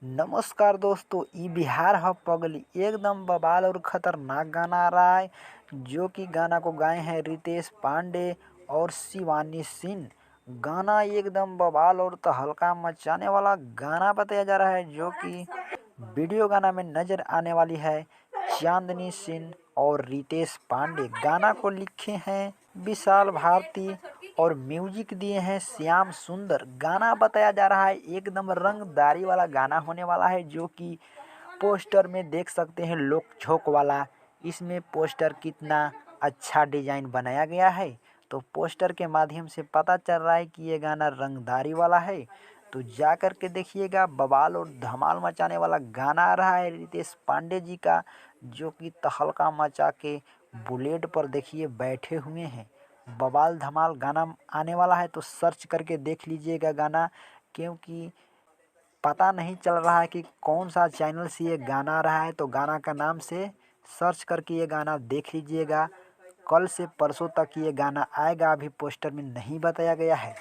नमस्कार दोस्तों, ई बिहार ह पगली एकदम बवाल और खतरनाक गाना आ रहा है। जो कि गाना को गाए हैं रितेश पांडे और शिवानी सिंह। गाना एकदम बवाल और तहलका मचाने वाला गाना बताया जा रहा है। जो कि वीडियो गाना में नजर आने वाली है चांदनी सिंह और रितेश पांडे। गाना को लिखे हैं विशाल भारती और म्यूजिक दिए हैं श्याम सुंदर। गाना बताया जा रहा है एकदम रंगदारी वाला गाना होने वाला है। जो कि पोस्टर में देख सकते हैं लोक झोंक वाला। इसमें पोस्टर कितना अच्छा डिजाइन बनाया गया है। तो पोस्टर के माध्यम से पता चल रहा है कि ये गाना रंगदारी वाला है। तो जा कर के देखिएगा, बवाल और धमाल मचाने वाला गाना आ रहा है रितेश पांडे जी का। जो कि तहलका मचा के बुलेट पर देखिए बैठे हुए हैं। बवाल धमाल गाना आने वाला है, तो सर्च करके देख लीजिएगा गाना। क्योंकि पता नहीं चल रहा है कि कौन सा चैनल से ये गाना आ रहा है। तो गाना का नाम से सर्च करके ये गाना देख लीजिएगा। कल से परसों तक ये गाना आएगा, अभी पोस्टर में नहीं बताया गया है।